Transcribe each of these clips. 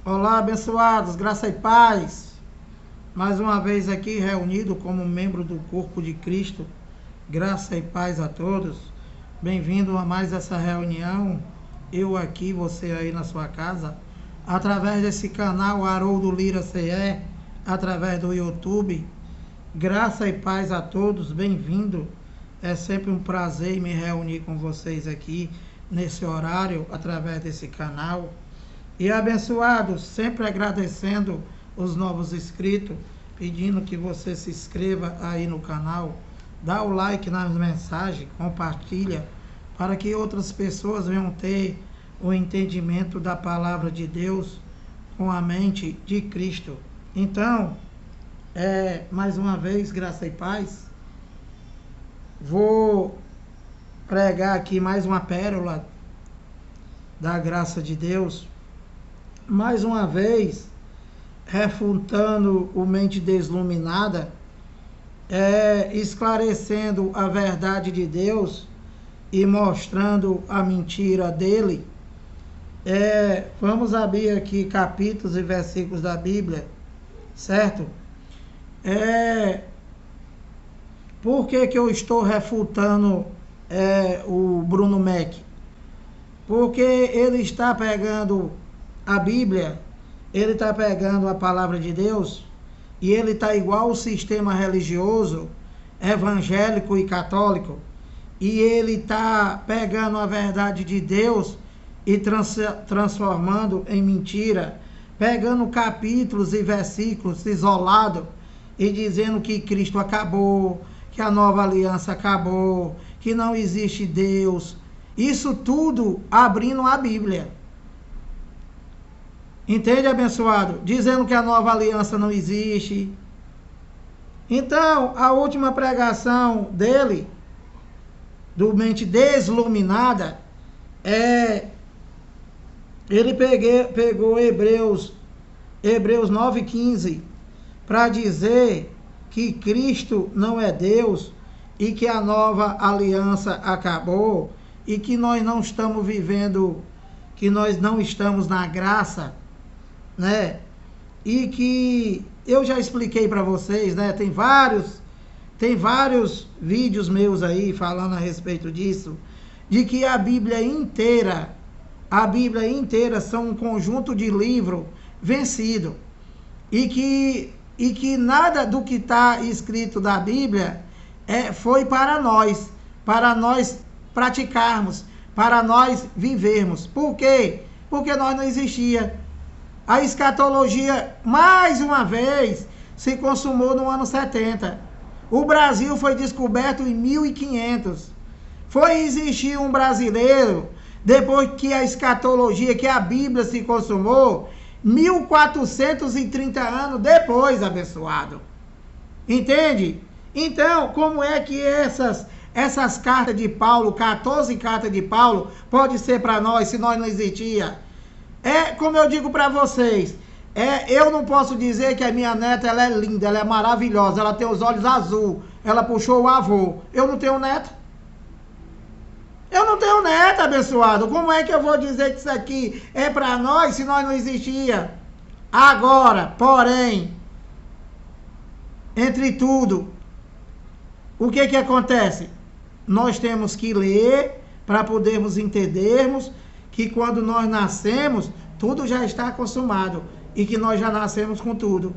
Olá, abençoados, graça e paz. Mais uma vez aqui reunido como membro do corpo de Cristo. Graça e paz a todos. Bem-vindo a mais essa reunião. Eu aqui, você aí na sua casa, através desse canal Haroldo Lira CE, através do YouTube. Graça e paz a todos, bem-vindo. É sempre um prazer me reunir com vocês aqui nesse horário, através desse canal. E abençoados, sempre agradecendo os novos inscritos, pedindo que você se inscreva aí no canal, dá o like nas mensagens, compartilha, para que outras pessoas venham ter o entendimento da palavra de Deus com a mente de Cristo. Então, mais uma vez, graça e paz, vou pregar aqui mais uma pérola da graça de Deus, mais uma vez, refutando o mente desluminada, esclarecendo a verdade de Deus e mostrando a mentira dele. Vamos abrir aqui capítulos e versículos da Bíblia, certo? Por que eu estou refutando o Bruno Mac? Porque ele está pegando a Bíblia, ele está pegando a palavra de Deus e ele está igual o sistema religioso, evangélico e católico, e ele está pegando a verdade de Deus e transformando em mentira, pegando capítulos e versículos isolados e dizendo que Cristo acabou, que a nova aliança acabou, que não existe Deus. Isso tudo abrindo a Bíblia. Entende, abençoado? Dizendo que a nova aliança não existe. Então, a última pregação dele, do mente desluminada, ele pegou Hebreus 9,15 para dizer que Cristo não é Deus e que a nova aliança acabou e que nós não estamos vivendo, que nós não estamos na graça, né? E que eu já expliquei para vocês, né? Tem vários vídeos meus aí falando a respeito disso, de que a Bíblia inteira são um conjunto de livros vencido e que nada do que está escrito da Bíblia foi para nós praticarmos, para nós vivermos. Por quê? Porque nós não existia. A escatologia, mais uma vez, se consumou no ano 70. O Brasil foi descoberto em 1500. Foi existir um brasileiro, depois que a escatologia, que a Bíblia se consumou, 1430 anos depois, abençoado. Entende? Então, como é que essas cartas de Paulo, 14 cartas de Paulo, pode ser para nós, se nós não existia? Como eu digo para vocês, eu não posso dizer que a minha neta ela é linda, ela é maravilhosa, ela tem os olhos azul, ela puxou o avô. Eu não tenho neta? Eu não tenho neta, abençoado. Como é que eu vou dizer que isso aqui é para nós, se nós não existia? Agora, porém, entre tudo, o que acontece? Nós temos que ler para podermos entendermos que quando nós nascemos, tudo já está consumado e que nós já nascemos com tudo.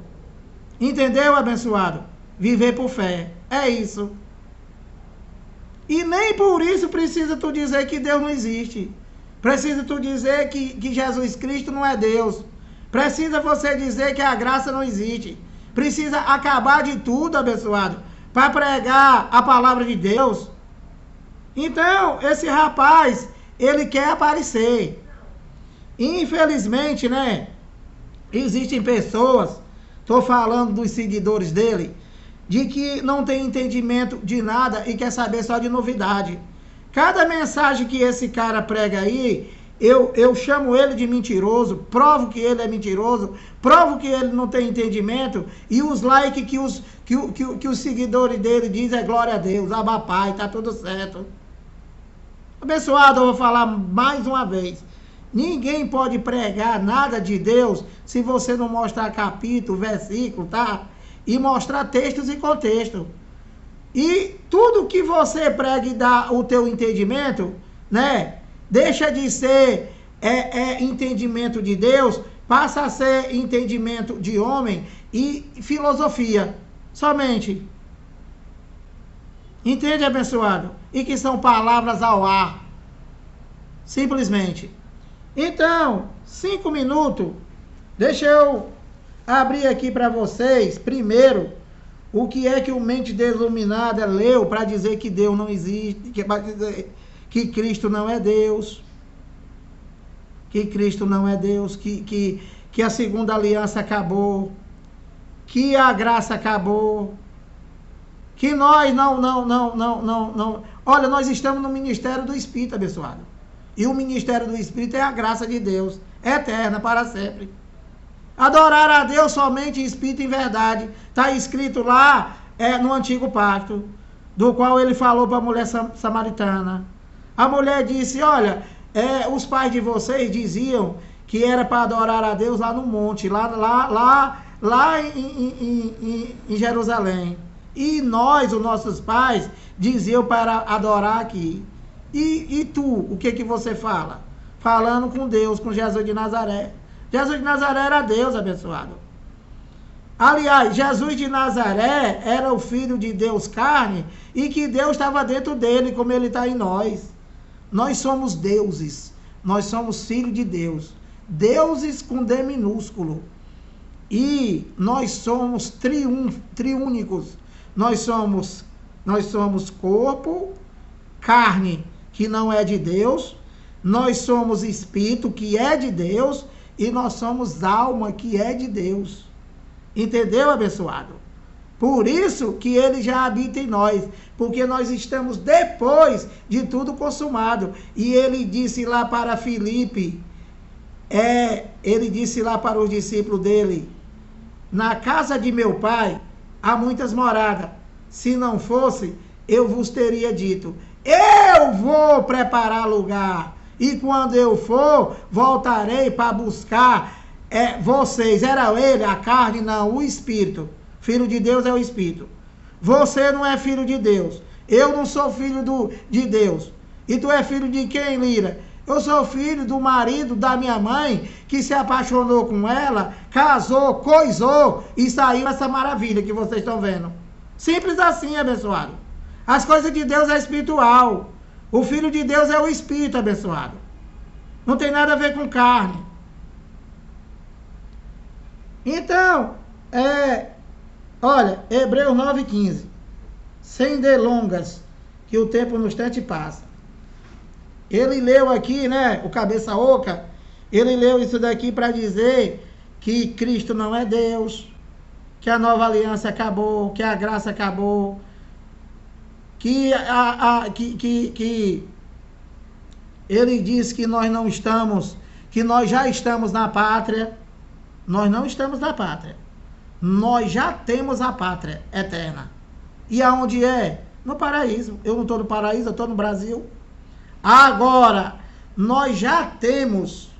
Entendeu, abençoado? Viver por fé. É isso. E nem por isso precisa tu dizer que Deus não existe. Precisa tu dizer que Jesus Cristo não é Deus. Precisa você dizer que a graça não existe. Precisa acabar de tudo, abençoado, para pregar a palavra de Deus. Então, esse rapaz, ele quer aparecer. Infelizmente, né? Existem pessoas, estou falando dos seguidores dele, de que não tem entendimento de nada e quer saber só de novidade. Cada mensagem que esse cara prega aí, eu chamo ele de mentiroso, provo que ele é mentiroso, provo que ele não tem entendimento, e os likes que os seguidores dele dizem é glória a Deus, Abba Pai, tá tudo certo. Abençoado, eu vou falar mais uma vez. Ninguém pode pregar nada de Deus se você não mostrar capítulo, versículo, tá? E mostrar textos e contexto. E tudo que você prega e dá o teu entendimento, né? Deixa de ser entendimento de Deus, passa a ser entendimento de homem e filosofia. Somente. Entende, abençoado? E que são palavras ao ar. Simplesmente. Então, 5 minutos. Deixa eu abrir aqui para vocês, primeiro, o que é que o mente desilluminada leu para dizer que Deus não existe, que Cristo não é Deus. Que Cristo não é Deus, que a segunda aliança acabou, que a graça acabou, que nós não. Olha, nós estamos no ministério do Espírito, abençoado. E o ministério do Espírito é a graça de Deus, eterna, para sempre. Adorar a Deus somente em espírito e em verdade. Está escrito lá no Antigo Pacto, do qual ele falou para a mulher samaritana. A mulher disse, olha, os pais de vocês diziam que era para adorar a Deus lá no monte, lá em Jerusalém. E nós, os nossos pais, diziam para adorar aqui. E tu, o que você fala? Falando com Deus, com Jesus de Nazaré. Jesus de Nazaré era Deus, abençoado. Aliás, Jesus de Nazaré era o Filho de Deus carne e que Deus estava dentro dele, como ele está em nós. Nós somos deuses, nós somos filhos de Deus. Deuses com D minúsculo. E nós somos triúnicos. Nós somos corpo, carne, que não é de Deus. Nós somos espírito, que é de Deus. E nós somos alma, que é de Deus. Entendeu, abençoado? Por isso que ele já habita em nós. Porque nós estamos depois de tudo consumado. E ele disse lá para Filipe, ele disse lá para os discípulos dele, na casa de meu pai há muitas moradas. Se não fosse, eu vos teria dito, eu vou preparar lugar. E quando eu for, voltarei para buscar vocês. Era ele, a carne, não, o Espírito. Filho de Deus é o Espírito. Você não é filho de Deus. Eu não sou filho de Deus. E tu é filho de quem, Lira? Eu sou filho do marido da minha mãe, que se apaixonou com ela, casou, coisou e saiu essa maravilha que vocês estão vendo. Simples assim, abençoado. As coisas de Deus é espiritual. O Filho de Deus é o Espírito, abençoado. Não tem nada a ver com carne. Então, olha, Hebreus 9,15. Sem delongas, que o tempo no instante passa. Ele leu aqui, né, o cabeça oca, ele leu isso daqui para dizer que Cristo não é Deus, que a nova aliança acabou, que a graça acabou, que ele diz que nós não estamos, que nós já estamos na pátria. Nós não estamos na pátria. Nós já temos a pátria eterna. E aonde é? No paraíso. Eu não estou no paraíso, eu estou no Brasil. Agora, nós já temos,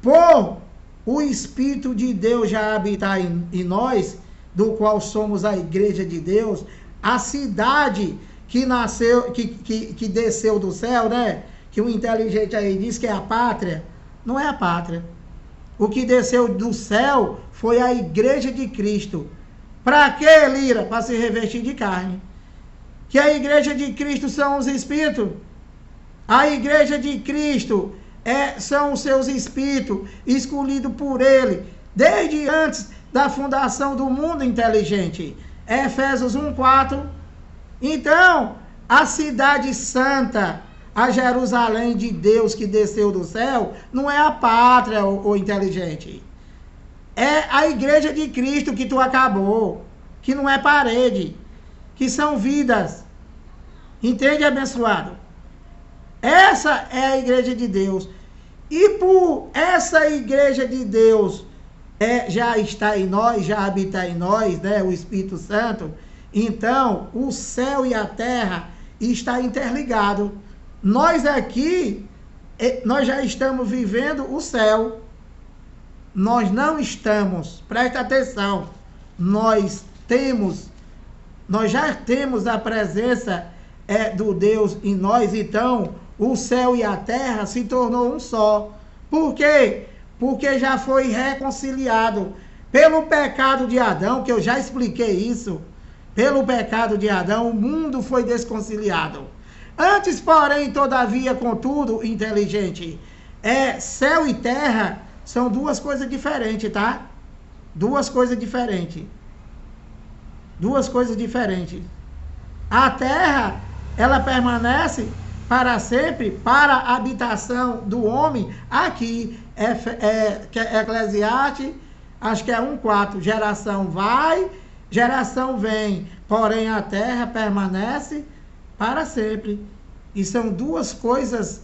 por o Espírito de Deus já habitar em nós, do qual somos a igreja de Deus, a cidade que nasceu, que desceu do céu, né? Que o inteligente aí diz que é a pátria. Não é a pátria. O que desceu do céu foi a igreja de Cristo. Para que, Lira? Para se revestir de carne. Que a igreja de Cristo são os espíritos. A igreja de Cristo são os seus espíritos, escolhidos por ele, desde antes da fundação do mundo inteligente. Efésios 1:4. Então, a cidade santa, a Jerusalém de Deus que desceu do céu, não é a pátria, o inteligente. É a igreja de Cristo que tu acabou, que não é parede, que são vidas. Entende, abençoado? Essa é a igreja de Deus. E por essa igreja de Deus já está em nós, já habita em nós, né, o Espírito Santo. Então, o céu e a terra está interligado. Nós aqui nós já estamos vivendo o céu. Nós não estamos, presta atenção, nós já temos a presença do Deus em nós, então o céu e a terra se tornou um só. Por quê? Porque já foi reconciliado pelo pecado de Adão, que eu já expliquei isso. Pelo pecado de Adão, o mundo foi desconciliado. Antes, porém, todavia, contudo, inteligente, céu e terra são duas coisas diferentes, tá? Duas coisas diferentes. Duas coisas diferentes. A terra, ela permanece para sempre, para a habitação do homem. Aqui, Eclesiastes, acho que é 1:4. Geração vai, geração vem. Porém, a terra permanece para sempre. E são duas coisas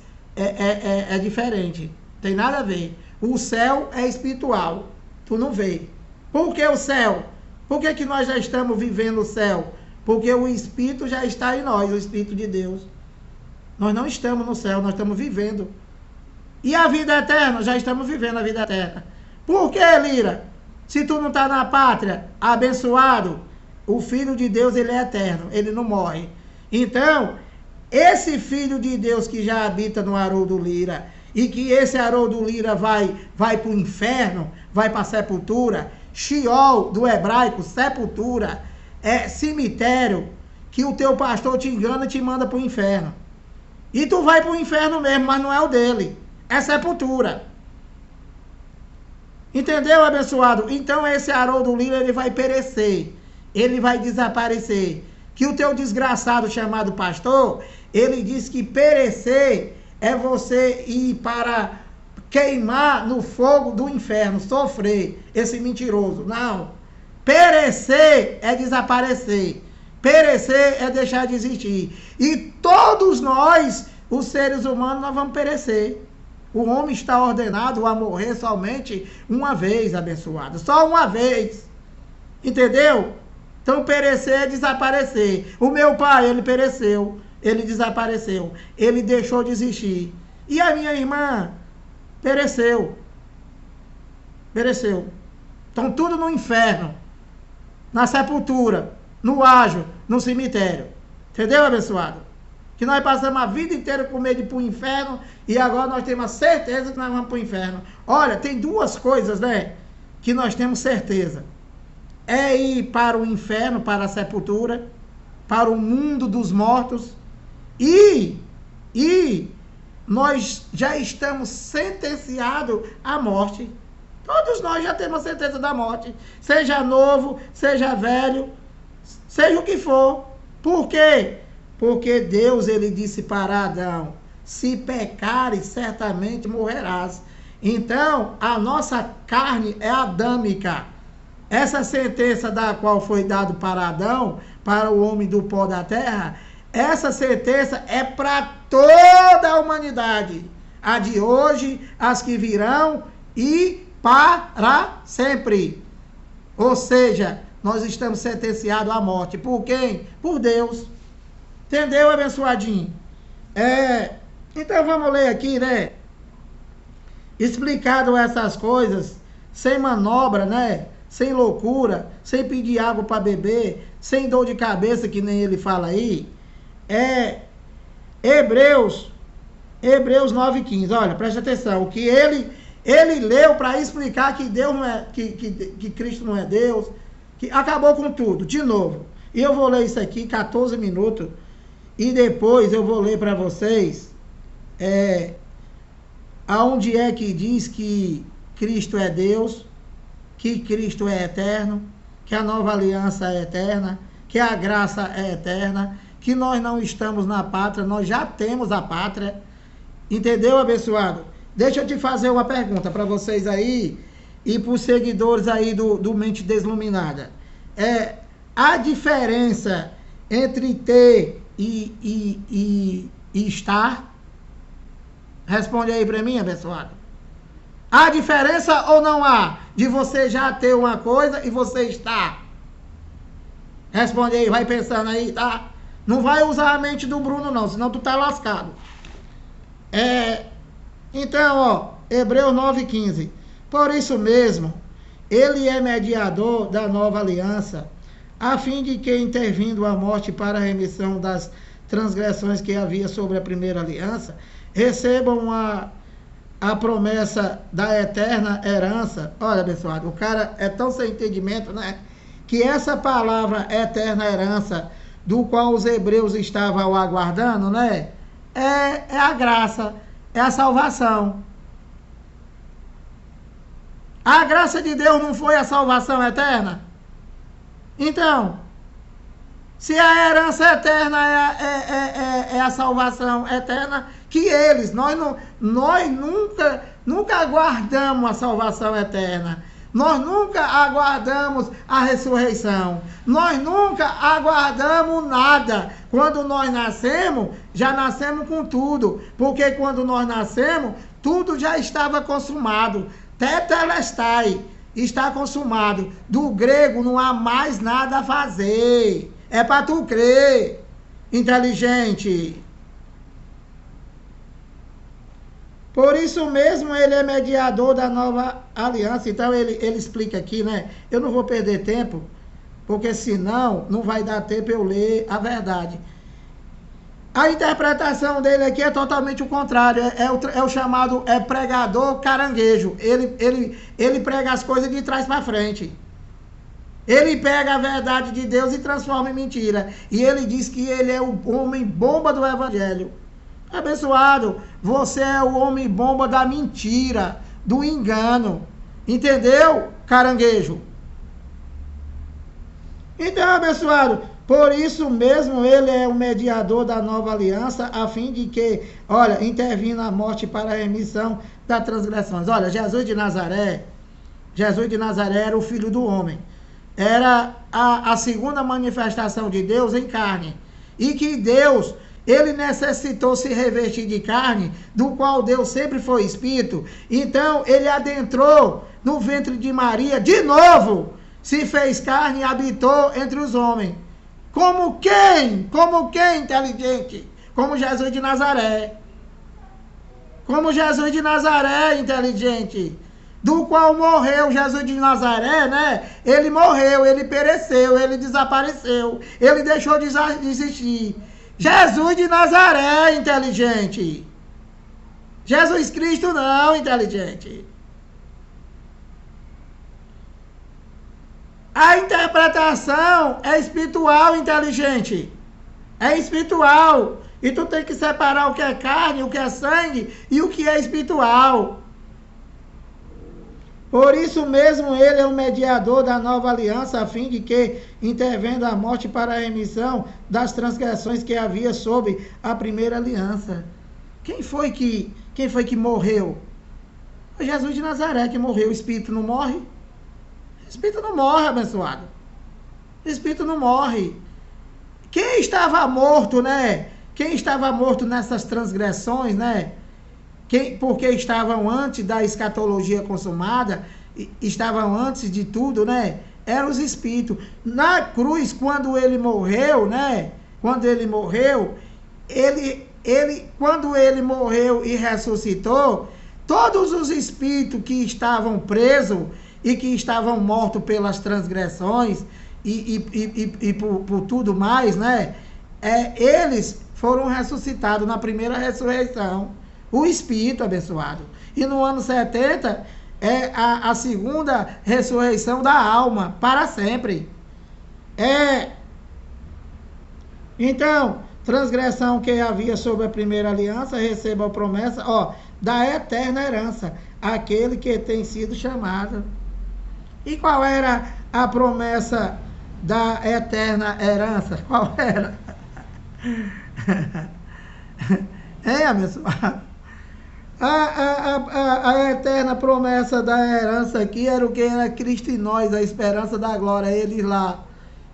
diferentes. Tem nada a ver. O céu é espiritual. Tu não vê. Por que o céu? Por que nós já estamos vivendo o céu? Porque o Espírito já está em nós, o Espírito de Deus. Nós não estamos no céu, nós estamos vivendo. E a vida eterna? Já estamos vivendo a vida eterna. Por que, Lira? Se tu não está na pátria, abençoado, o Filho de Deus, ele é eterno, ele não morre. Então, esse Filho de Deus que já habita no Haroldo Lira, e que esse Haroldo Lira vai para o inferno, vai para a sepultura, Sheol, do hebraico, sepultura, cemitério, que o teu pastor te engana e te manda para o inferno. E tu vai para o inferno mesmo, mas não é o dele, é sepultura. Entendeu, abençoado? Então esse Haroldo Lira, ele vai perecer, ele vai desaparecer. Que o teu desgraçado chamado pastor, ele diz que perecer é você ir para queimar no fogo do inferno, sofrer, esse mentiroso. Não. Perecer é desaparecer. Perecer é deixar de existir. E todos nós, os seres humanos, nós vamos perecer. O homem está ordenado a morrer somente uma vez, abençoado. Só uma vez. Entendeu? Então, perecer é desaparecer. O meu pai, ele pereceu. Ele desapareceu. Ele deixou de existir. E a minha irmã pereceu. Pereceu. Estão tudo no inferno. Na sepultura. No ágio. No cemitério. Entendeu, abençoado? Que nós passamos a vida inteira com medo de ir para o inferno. E agora nós temos a certeza que nós vamos para o inferno. Olha, tem duas coisas, né? Que nós temos certeza. É ir para o inferno, para a sepultura, para o mundo dos mortos, e nós já estamos sentenciados à morte. Todos nós já temos a sentença da morte, seja novo, seja velho, seja o que for. Por quê? Porque Deus, ele disse para Adão, se pecares, certamente morrerás. Então, a nossa carne é adâmica. Essa sentença da qual foi dado para Adão, para o homem do pó da terra, essa sentença é para toda a humanidade. A de hoje, as que virão e para sempre. Ou seja, nós estamos sentenciados à morte. Por quem? Por Deus. Entendeu, abençoadinho? Então vamos ler aqui, né? Explicado essas coisas, sem manobra, né? Sem loucura, sem pedir água para beber, sem dor de cabeça, que nem ele fala aí, Hebreus 9:15, olha, presta atenção, o que ele leu para explicar que Deus não é, que Cristo não é Deus, que acabou com tudo, de novo. E eu vou ler isso aqui, 14 minutos, e depois eu vou ler para vocês, aonde é que diz que Cristo é Deus, que Cristo é eterno, que a nova aliança é eterna, que a graça é eterna, que nós não estamos na pátria, nós já temos a pátria. Entendeu, abençoado? Deixa eu te fazer uma pergunta para vocês aí e para os seguidores aí do Mente Desluminada. A diferença entre ter e estar? Responde aí para mim, abençoado. Há diferença ou não há de você já ter uma coisa e você estar? Responde aí, vai pensando aí, tá? Não vai usar a mente do Bruno não, senão tu tá lascado. Então, ó, Hebreus 9,15. Por isso mesmo, ele é mediador da nova aliança, a fim de que, intervindo a morte para a remissão das transgressões que havia sobre a primeira aliança, recebam a promessa da eterna herança. Olha, abençoado, o cara é tão sem entendimento, né? Que essa palavra eterna herança, do qual os hebreus estavam aguardando, né? É a graça, é a salvação. A graça de Deus não foi a salvação eterna? Então, se a herança eterna é a salvação eterna, que nós nunca aguardamos a salvação eterna. Nós nunca aguardamos a ressurreição. Nós nunca aguardamos nada. Quando nós nascemos, já nascemos com tudo. Porque quando nós nascemos, tudo já estava consumado. Tetelestai, está consumado. Do grego não há mais nada a fazer. É para tu crer, inteligente. Por isso mesmo ele é mediador da nova aliança. Então ele explica aqui, né? Eu não vou perder tempo, porque senão não vai dar tempo eu ler a verdade. A interpretação dele aqui é totalmente o contrário. É o chamado pregador caranguejo. Ele prega as coisas de trás para frente. Ele pega a verdade de Deus e transforma em mentira. E ele diz que ele é o homem bomba do evangelho. Abençoado, você é o homem bomba da mentira, do engano. Entendeu, caranguejo? Então, abençoado, por isso mesmo ele é o mediador da nova aliança, a fim de que, olha, intervindo a morte para a remissão das transgressões. Olha, Jesus de Nazaré era o Filho do Homem. Era a segunda manifestação de Deus em carne. E que Deus, ele necessitou se revestir de carne, do qual Deus sempre foi Espírito. Então, ele adentrou no ventre de Maria, de novo, se fez carne e habitou entre os homens. Como quem? Como quem, inteligente? Como Jesus de Nazaré. Como Jesus de Nazaré, inteligente. Do qual morreu Jesus de Nazaré, né? Ele morreu, ele pereceu, ele desapareceu, ele deixou de existir. Jesus de Nazaré, inteligente. Jesus Cristo não, inteligente. A interpretação é espiritual, inteligente. É espiritual. E tu tem que separar o que é carne, o que é sangue e o que é espiritual. Por isso mesmo ele é o mediador da nova aliança, a fim de que, intervendo a morte para a remissão das transgressões que havia sob a primeira aliança. Quem foi que morreu? Foi Jesus de Nazaré que morreu. O Espírito não morre? O Espírito não morre, abençoado. O Espírito não morre. Quem estava morto, né? Quem estava morto nessas transgressões, né? Porque estavam antes da escatologia consumada, estavam antes de tudo, né? Eram os espíritos. Na cruz, quando ele morreu, né? Quando ele morreu, quando ele morreu e ressuscitou, todos os espíritos que estavam presos e que estavam mortos pelas transgressões e por tudo mais, né? Eles foram ressuscitados na primeira ressurreição. O Espírito abençoado. E no ano 70 é a segunda ressurreição da alma, para sempre. Então, transgressão que havia sobre a primeira aliança, receba a promessa, da eterna herança, aquele que tem sido chamado. E qual era a promessa da eterna herança? Qual era? Abençoado? A eterna promessa da herança aqui era o que era Cristo em nós, a esperança da glória, eles lá.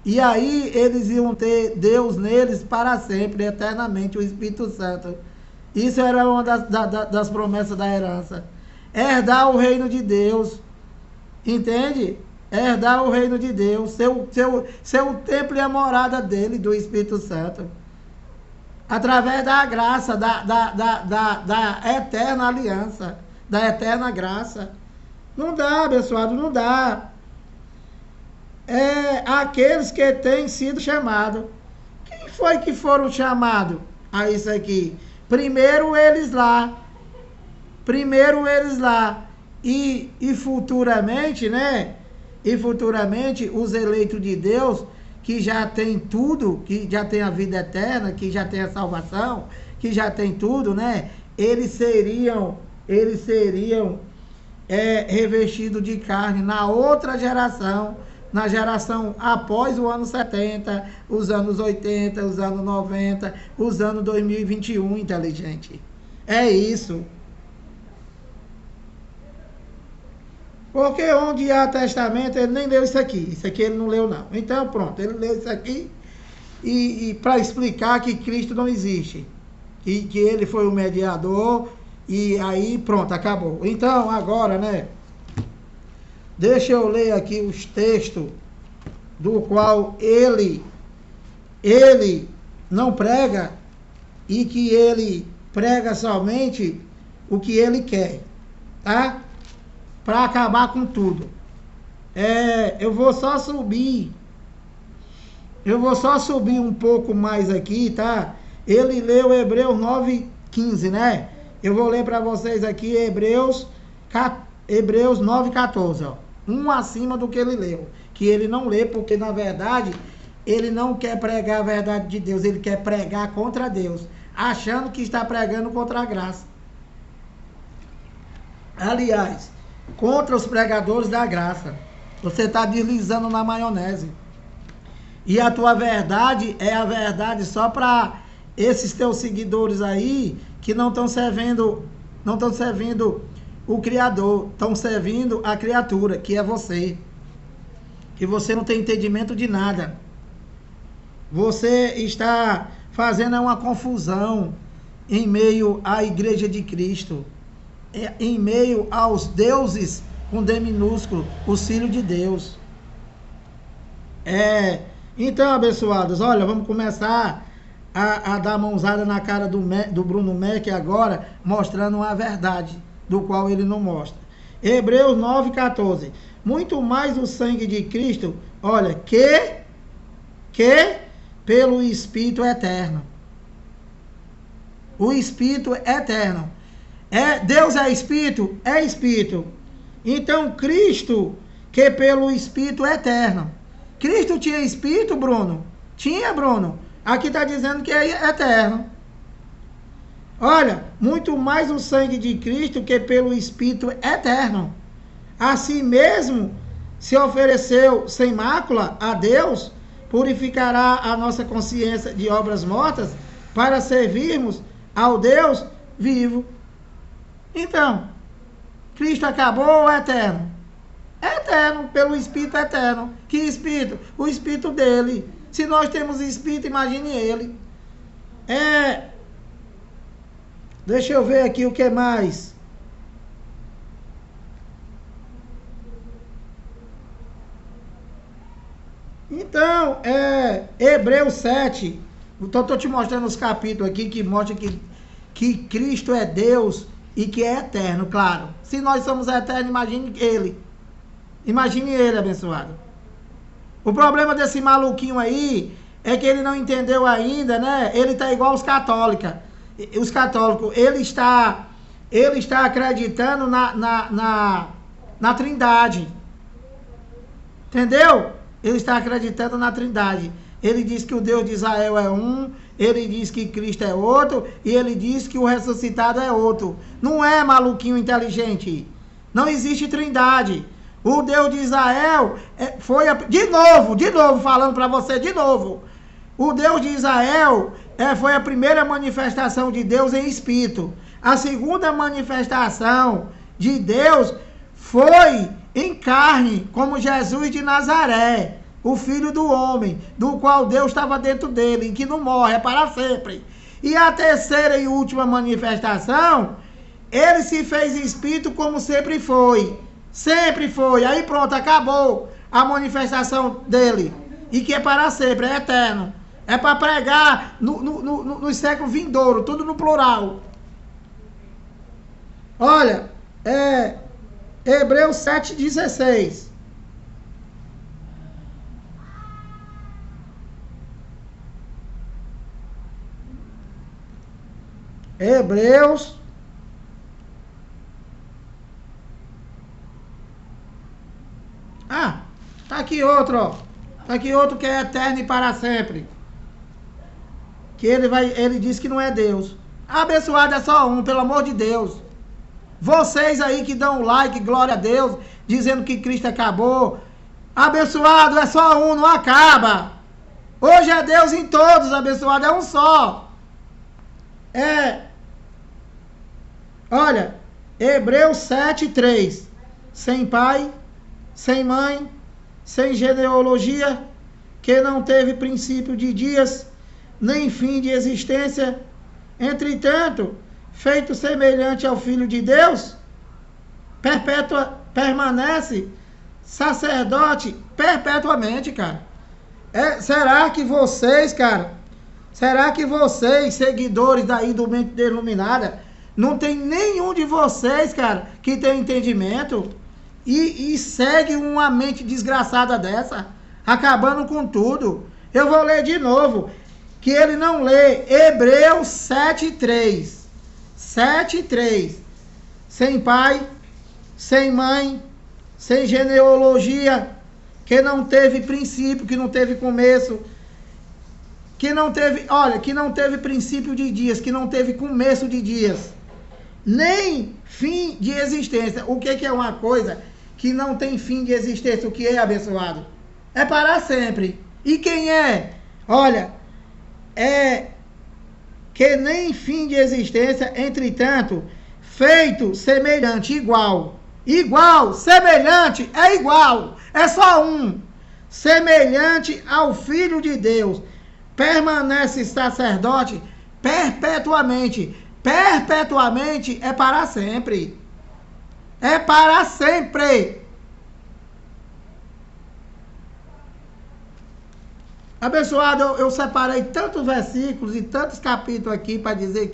E aí eles iam ter Deus neles para sempre, eternamente, o Espírito Santo. Isso era uma das promessas da herança. Herdar o reino de Deus. Entende? Herdar o reino de Deus. Ser o templo e a morada dele, do Espírito Santo. através da graça, da eterna aliança, da eterna graça. Não dá, abençoado, não dá. É aqueles que têm sido chamados. Quem foi que foram chamados a isso aqui? Primeiro eles lá. E futuramente, né? E futuramente os eleitos de Deus, que já tem tudo, que já tem a vida eterna, que já tem a salvação, que já tem tudo, né? Eles seriam revestidos de carne na outra geração, na geração após o ano 70, os anos 80, os anos 90, os anos 2021, inteligente. É isso. Porque onde há testamento, ele nem leu isso aqui. Isso aqui ele não leu, não. Então, pronto, ele leu isso aqui e para explicar que Cristo não existe. E que ele foi o mediador, e aí pronto, acabou. Então, agora, né? Deixa eu ler aqui os textos do qual ele não prega e que ele prega somente o que ele quer, tá? Para acabar com tudo. Eu vou só subir um pouco mais aqui, tá? Ele leu Hebreus 9:15, né? Eu vou ler para vocês aqui Hebreus 9:14, ó. Um acima do que ele leu. Que ele não lê, porque na verdade ele não quer pregar a verdade de Deus, ele quer pregar contra Deus, achando que está pregando contra a graça. Aliás, contra os pregadores da graça. Você está deslizando na maionese. E a tua verdade é a verdade só para esses teus seguidores aí que não estão servindo o Criador, estão servindo a criatura, que é você. Que você não tem entendimento de nada. Você está fazendo uma confusão em meio à igreja de Cristo, em meio aos deuses com D minúsculo, os filhos de Deus. Então, abençoados, olha, vamos começar a dar mãozada na cara do Bruno Mac agora, mostrando a verdade, do qual ele não mostra. Hebreus 9:14. Muito mais o sangue de Cristo, olha, que pelo Espírito eterno. O Espírito eterno. Deus é Espírito? É Espírito. Então, Cristo, que pelo Espírito eterno. Cristo tinha Espírito, Bruno? Tinha, Bruno. Aqui está dizendo que é eterno. Olha, muito mais o sangue de Cristo que pelo Espírito eterno. Assim mesmo, se ofereceu sem mácula a Deus, purificará a nossa consciência de obras mortas para servirmos ao Deus vivo. Então, Cristo acabou ou é eterno? É eterno, pelo Espírito eterno. Que Espírito? O Espírito dele. Se nós temos Espírito, imagine ele. Deixa eu ver aqui o que mais. Então, Hebreus 7. Então, estou te mostrando os capítulos aqui que mostram que Cristo é Deus e que é eterno, claro. Se nós somos eternos, imagine ele. Imagine ele, abençoado. O problema desse maluquinho aí é que ele não entendeu ainda, né? Ele está igual os católicos. Os católicos, ele está acreditando na Trindade. Entendeu? Ele está acreditando na Trindade. Ele diz que o Deus de Israel é um, ele diz que Cristo é outro, e ele diz que o ressuscitado é outro. Não é, maluquinho inteligente. Não existe Trindade. O Deus de Israel de novo falando para você, de novo. O Deus de Israel foi a primeira manifestação de Deus em espírito. A segunda manifestação de Deus foi em carne, como Jesus de Nazaré, o Filho do homem, do qual Deus estava dentro dele, e que não morre, é para sempre. E a terceira e última manifestação, ele se fez espírito como sempre foi. Sempre foi. Aí pronto, acabou a manifestação dele. E que é para sempre, é eterno. É para pregar no século vindouro, tudo no plural. Olha, Hebreus 7,16. Hebreus. Tá aqui outro, ó. Tá aqui outro que é eterno e para sempre. Que ele diz que não é Deus. Abençoado é só um, pelo amor de Deus. Vocês aí que dão like, glória a Deus, dizendo que Cristo acabou. Abençoado é só um, não acaba. Hoje é Deus em todos, abençoado é um só. Olha, Hebreus 7:3. Sem pai, sem mãe, sem genealogia, que não teve princípio de dias, nem fim de existência, entretanto, feito semelhante ao Filho de Deus, permanece sacerdote perpetuamente, cara. Será que vocês, seguidores daí do Mente Iluminada, não tem nenhum de vocês, cara, que tem entendimento e segue uma mente desgraçada dessa, acabando com tudo? Eu vou ler de novo, que ele não lê. Hebreus 7:3. 7:3. Sem pai, sem mãe, sem genealogia, que não teve princípio, que não teve começo, que não teve princípio de dias, que não teve começo de dias, nem fim de existência. O que é uma coisa que não tem fim de existência? O que é, abençoado? É para sempre. E quem é? Olha, que nem fim de existência, entretanto, feito semelhante, igual, semelhante, é igual, é só um, semelhante ao Filho de Deus, permanece sacerdote perpetuamente. Perpetuamente é para sempre. É para sempre. Abençoado, eu separei tantos versículos e tantos capítulos aqui para dizer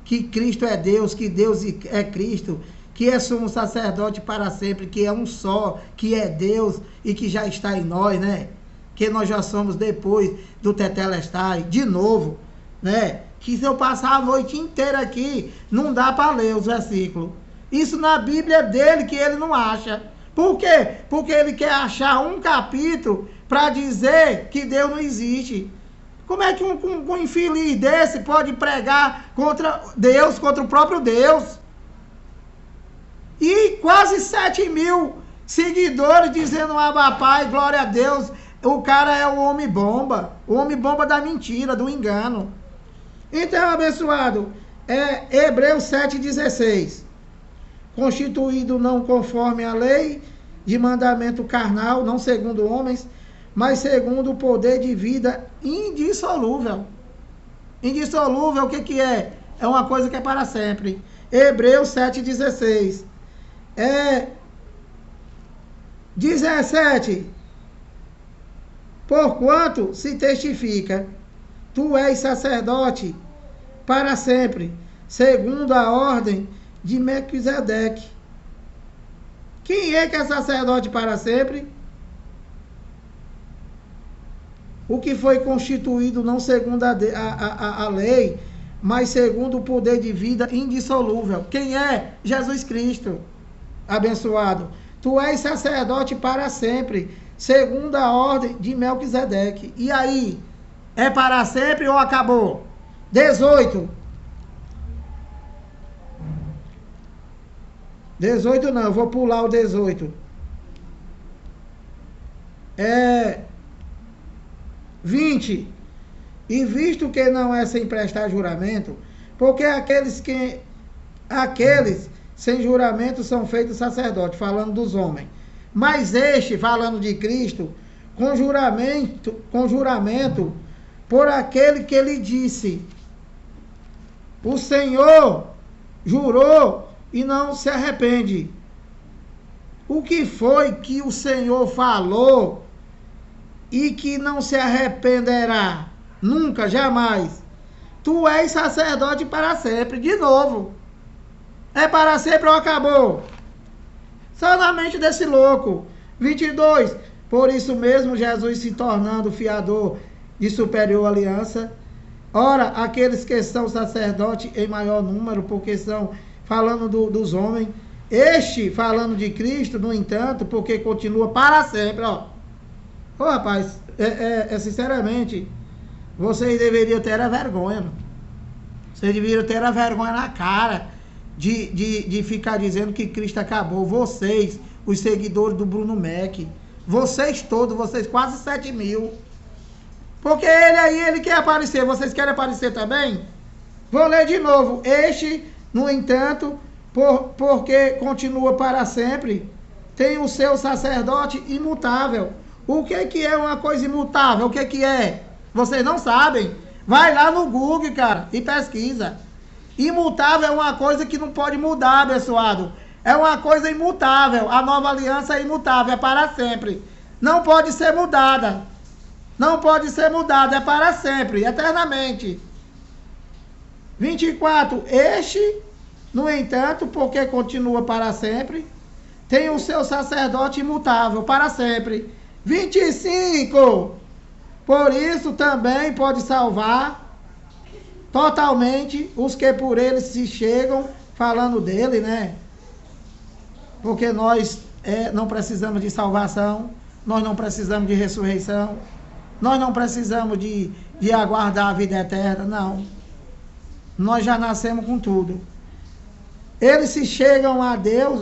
que Cristo é Deus, que Deus é Cristo, que é sumo sacerdote para sempre, que é um só, que é Deus e que já está em nós, né? Que nós já somos depois do Tetelestai, de novo, né? Que se eu passar a noite inteira aqui, não dá para ler os versículos. Isso na Bíblia dele que ele não acha. Por quê? Porque ele quer achar um capítulo para dizer que Deus não existe. Como é que um infeliz desse pode pregar contra Deus, contra o próprio Deus? E quase 7.000 seguidores dizendo Abba Pai, glória a Deus. O cara é o homem-bomba. O homem-bomba da mentira, do engano. Então, abençoado, Hebreus 7:16. Constituído não conforme a lei de mandamento carnal, não segundo homens, mas segundo o poder de vida indissolúvel. Indissolúvel, o que é? É uma coisa que é para sempre. Hebreus 7:16. 17. Porquanto se testifica, tu és sacerdote para sempre, segundo a ordem de Melquisedeque. Quem é que é sacerdote para sempre? O que foi constituído não segundo a lei, mas segundo o poder de vida indissolúvel. Quem é? Jesus Cristo, abençoado. Tu és sacerdote para sempre, segundo a ordem de Melquisedeque. E aí? É para sempre ou acabou? 18. 18 não, eu vou pular o 18. 20. E visto que não é sem prestar juramento, porque aqueles sem juramento são feitos sacerdotes, falando dos homens. Mas este, falando de Cristo, com juramento, por aquele que lhe disse, o Senhor jurou e não se arrepende. O que foi que o Senhor falou e que não se arrependerá? Nunca, jamais. Tu és sacerdote para sempre. De novo. É para sempre ou acabou? Só na mente desse louco. 22. Por isso mesmo, Jesus se tornando fiador de superior aliança. Ora, aqueles que são sacerdotes em maior número, porque são falando dos homens. Este falando de Cristo, no entanto, porque continua para sempre. Ó, rapaz, sinceramente, vocês deveriam ter a vergonha. Vocês deveriam ter a vergonha na cara de ficar dizendo que Cristo acabou. Vocês, os seguidores do Bruno Mac, vocês todos, vocês quase 7 mil. Porque ele quer aparecer. Vocês querem aparecer também? Vou ler de novo. Este, no entanto, porque continua para sempre, tem o seu sacerdote imutável. O que é uma coisa imutável? O que é? Vocês não sabem. Vai lá no Google, cara, e pesquisa. Imutável é uma coisa que não pode mudar, abençoado. É uma coisa imutável. A nova aliança é imutável, é para sempre. Não pode ser mudada. Não pode ser mudada, é para sempre, eternamente. 24. Este, no entanto, porque continua para sempre, tem o seu sacerdote imutável para sempre. 25. Por isso também pode salvar totalmente os que por ele se chegam, falando dele, né? Porque nós não precisamos de salvação, nós não precisamos de ressurreição, nós não precisamos de aguardar a vida eterna, não. Nós já nascemos com tudo. Eles se chegam a Deus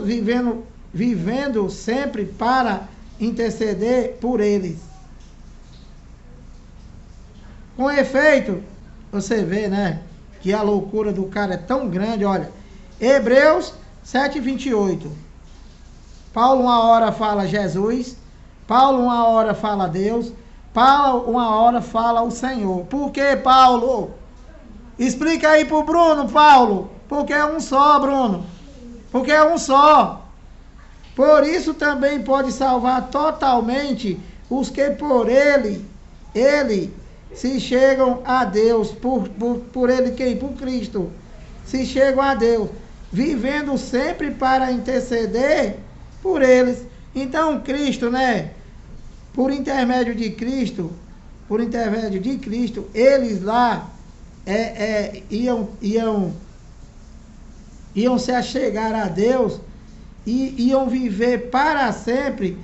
vivendo sempre para interceder por eles. Com efeito, você vê, né, que a loucura do cara é tão grande, olha. Hebreus 7:28. Paulo uma hora fala Jesus, Paulo uma hora fala Deus, Paulo uma hora fala o Senhor. Por que, Paulo? Explica aí pro Bruno, Paulo. Porque é um só, Bruno. Porque é um só. Por isso também pode salvar totalmente os que por ele se chegam a Deus. Por ele quem? Por Cristo. Se chegam a Deus. Vivendo sempre para interceder por eles. Então Cristo, né? Por intermédio de Cristo, eles lá iam se achegar a Deus e iam viver para sempre,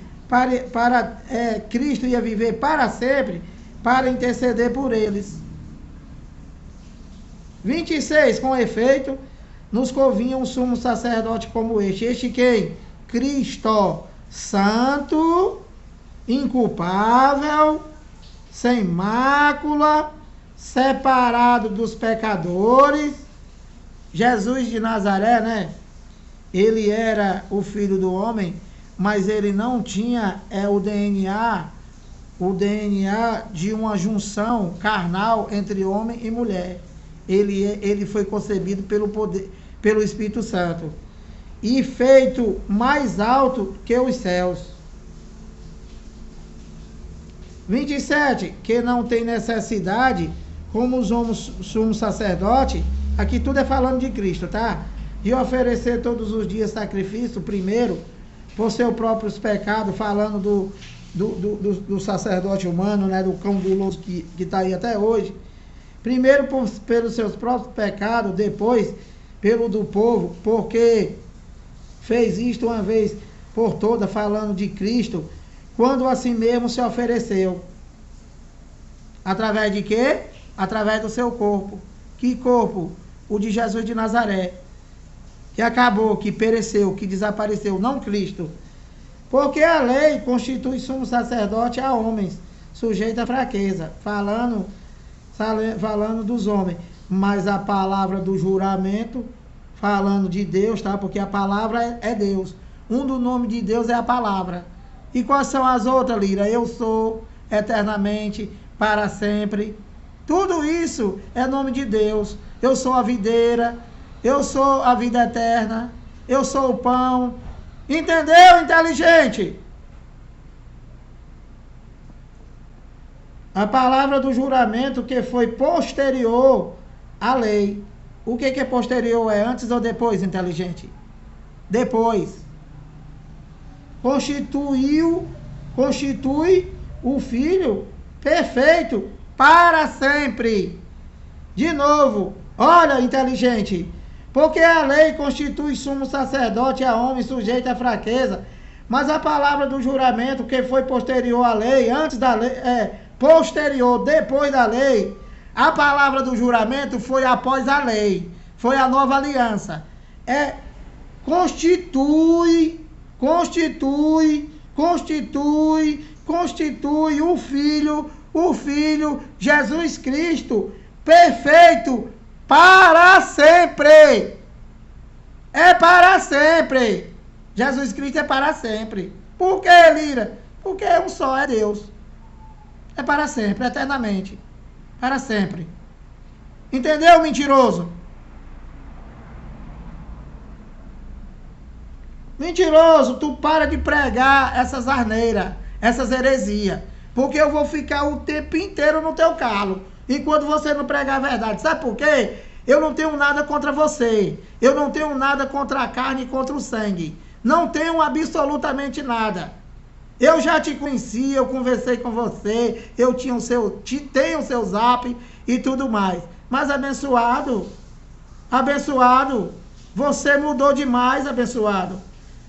Cristo ia viver para sempre, para interceder por eles. 26, com efeito, nos convinha um sumo sacerdote como este. Este quem? Cristo, santo, inculpável, sem mácula, separado dos pecadores. Jesus de Nazaré, né? Ele era o filho do homem, mas ele não tinha o DNA de uma junção carnal entre homem e mulher. Ele foi concebido pelo Espírito Santo e feito mais alto que os céus. 27, que não tem necessidade, como os sumos sacerdotes, aqui tudo é falando de Cristo, tá? De oferecer todos os dias sacrifício, primeiro, por seus próprios pecados, falando do sacerdote humano, né? Do cão guloso que está aí até hoje. Primeiro pelos seus próprios pecados, depois pelo do povo, porque fez isto uma vez por todas, falando de Cristo, quando assim mesmo se ofereceu. Através de quê? Através do seu corpo. Que corpo? O de Jesus de Nazaré. Que acabou, que pereceu, que desapareceu, não Cristo. Porque a lei constitui sumo sacerdote a homens, sujeito à fraqueza, falando dos homens. Mas a palavra do juramento, falando de Deus, tá? Porque a palavra é Deus. Um dos nomes de Deus é a palavra. E quais são as outras, Lira? Eu sou, eternamente, para sempre. Tudo isso é nome de Deus. Eu sou a videira, eu sou a vida eterna, eu sou o pão. Entendeu, inteligente? A palavra do juramento que foi posterior à lei. O que é posterior? É antes ou depois, inteligente? Depois. Constitui o filho perfeito para sempre. De novo, olha, inteligente, porque a lei constitui sumo sacerdote a homem sujeito à fraqueza, mas a palavra do juramento que foi posterior à lei, antes da lei, posterior, depois da lei, a palavra do juramento foi após a lei, foi a nova aliança. Constitui o Filho Jesus Cristo, perfeito para sempre. É para sempre. Jesus Cristo é para sempre. Por que, Lira? Porque um só é Deus. É para sempre, eternamente. Para sempre. Entendeu, mentiroso? Mentiroso, tu para de pregar essas asneiras, essas heresias. Porque eu vou ficar o tempo inteiro no teu calo. Enquanto você não pregar a verdade. Sabe por quê? Eu não tenho nada contra você. Eu não tenho nada contra a carne e contra o sangue. Não tenho absolutamente nada. Eu já te conheci, eu conversei com você, eu tenho o seu zap e tudo mais. Mas abençoado, você mudou demais, abençoado.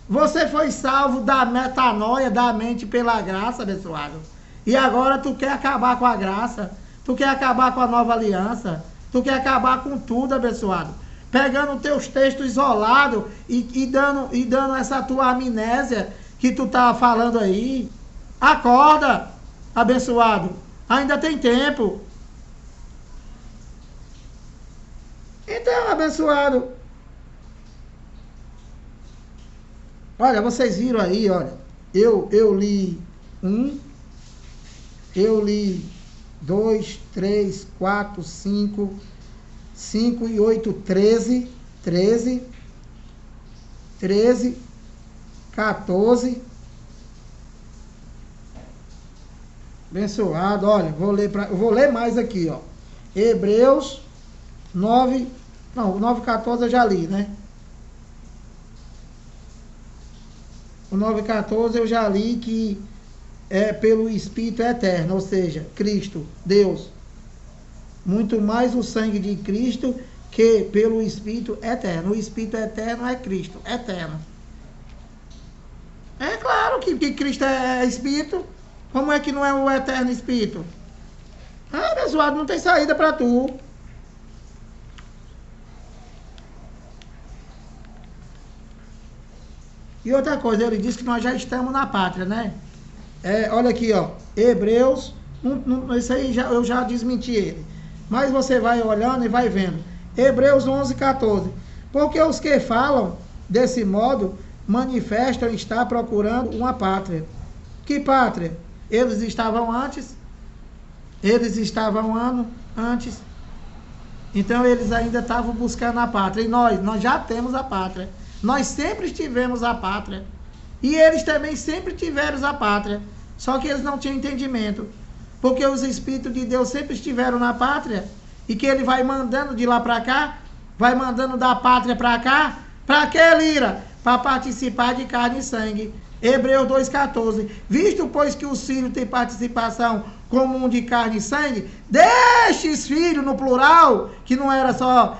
Você foi salvo da metanoia, da mente pela graça, abençoado. E agora tu quer acabar com a graça, tu quer acabar com a nova aliança, tu quer acabar com tudo, abençoado. Pegando teus textos isolados e dando essa tua amnésia que tu tá falando aí. Acorda, abençoado. Ainda tem tempo. Então, abençoado. Olha, vocês viram aí, olha. Eu li 1, eu li 2, 3, 4, 5 e 8, 13, 14. Abençoado, olha, vou ler mais aqui, ó. Hebreus 9, não, 9, 14 eu já li, né? O 9, 14 eu já li que é pelo Espírito eterno, ou seja, Cristo, Deus. Muito mais o sangue de Cristo que pelo Espírito eterno. O Espírito eterno é Cristo, eterno. É claro que Cristo é Espírito. Como é que não é o eterno Espírito? Ah, abençoado, não tem saída para tu. E outra coisa, ele disse que nós já estamos na pátria, né? Olha aqui, ó. Hebreus, isso aí eu já desmenti ele. Mas você vai olhando e vai vendo. Hebreus 11, 14. Porque os que falam desse modo manifestam estar procurando uma pátria. Que pátria? Eles estavam antes. Antes. Então eles ainda estavam buscando a pátria. E nós já temos a pátria. Nós sempre tivemos a pátria. E eles também sempre tiveram a pátria. Só que eles não tinham entendimento. Porque os Espíritos de Deus sempre estiveram na pátria. E que ele vai mandando de lá para cá. Vai mandando da pátria para cá. Para que, Lira? Para participar de carne e sangue. Hebreus 2,14. Visto, pois, que os filhos têm participação comum de carne e sangue, destes filhos, no plural, que não era só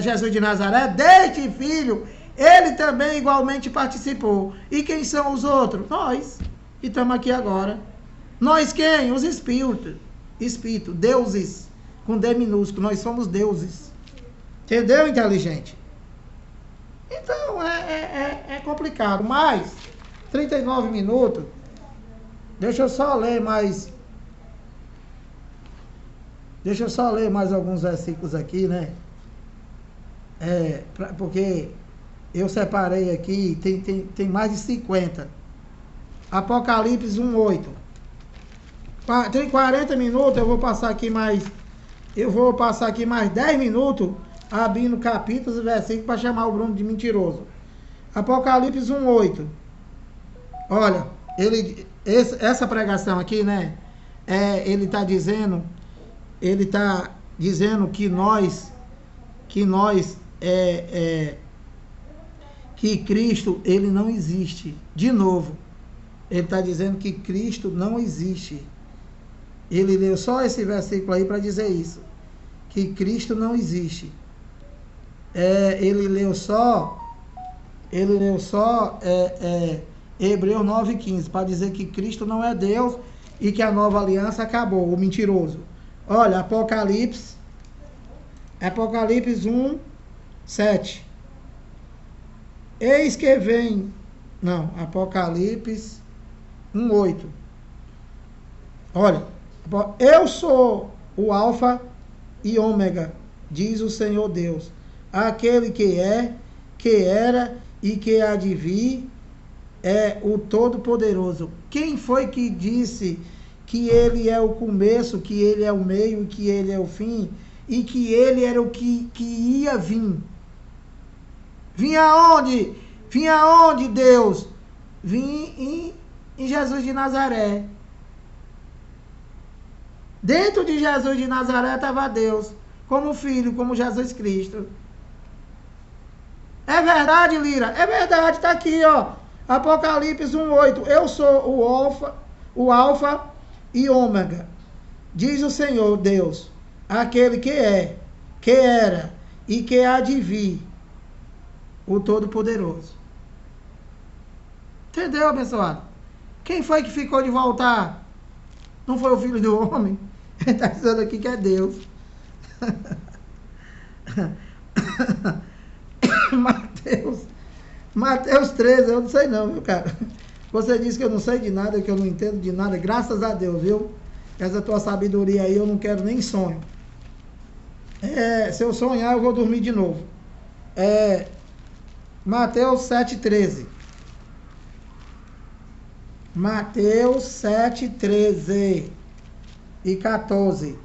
Jesus de Nazaré, deste filho, ele também igualmente participou. E quem são os outros? Nós, que estamos aqui agora. Nós quem? Os espíritos. Espírito, deuses, com D minúsculo, nós somos deuses. Entendeu, inteligente? Então, é complicado, mas 39 minutos, deixa eu só ler mais alguns versículos aqui, né? Porque eu separei aqui, tem mais de 50. Apocalipse 1:8. Tem 40 minutos, eu vou passar aqui mais 10 minutos abrindo capítulos e versículos para chamar o Bruno de mentiroso. Apocalipse 1:8. Olha, essa pregação aqui, né? ele está dizendo que Cristo, ele não existe. De novo, ele está dizendo que Cristo não existe. Ele leu só esse versículo aí para dizer isso, que Cristo não existe. Ele leu só Hebreus 9,15 para dizer que Cristo não é Deus e que a nova aliança acabou, o mentiroso. Olha, Apocalipse 1, 7. Eis que vem... Não, Apocalipse 1, 8. Olha, eu sou o Alfa e Ômega, diz o Senhor Deus, aquele que é, que era e que há de vir, é o Todo-Poderoso. Quem foi que disse que ele é o começo, que ele é o meio, que ele é o fim, e que ele era o que ia vir? Vinha onde? Vinha onde, Deus? Vim em Jesus de Nazaré. Dentro de Jesus de Nazaré estava Deus, como filho, como Jesus Cristo. É verdade, Lira? É verdade, está aqui, ó. Apocalipse 1:8. Eu sou o Alfa e Ômega, diz o Senhor Deus, aquele que é, que era e que há de vir, o Todo-Poderoso. Entendeu, abençoado? Quem foi que ficou de voltar? Não foi o Filho do Homem? Ele está dizendo aqui que é Deus. Mateus 13, eu não sei não, viu, cara? Você disse que eu não sei de nada, que eu não entendo de nada. Graças a Deus, viu? Essa tua sabedoria aí eu não quero nem sonho. Se eu sonhar, eu vou dormir de novo. Mateus 7,13. Mateus 7,13 e 14.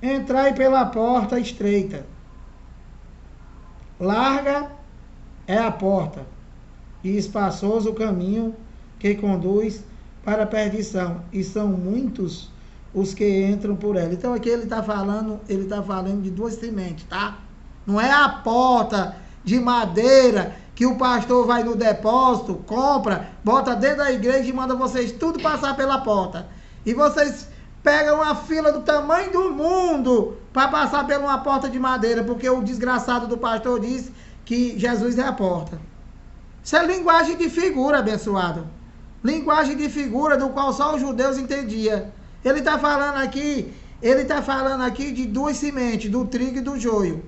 Entrai pela porta estreita. Larga é a porta, e espaçoso o caminho que conduz para a perdição, e são muitos os que entram por ela. Então aqui ele está falando de duas sementes, tá? Não é a porta de madeira que o pastor vai no depósito, compra, bota dentro da igreja e manda vocês tudo passar pela porta. E vocês pegam uma fila do tamanho do mundo para passar por uma porta de madeira, porque o desgraçado do pastor disse que Jesus é a porta. Isso é linguagem de figura, abençoado. Linguagem de figura do qual só os judeus entendiam. Ele está falando aqui de duas sementes, do trigo e do joio.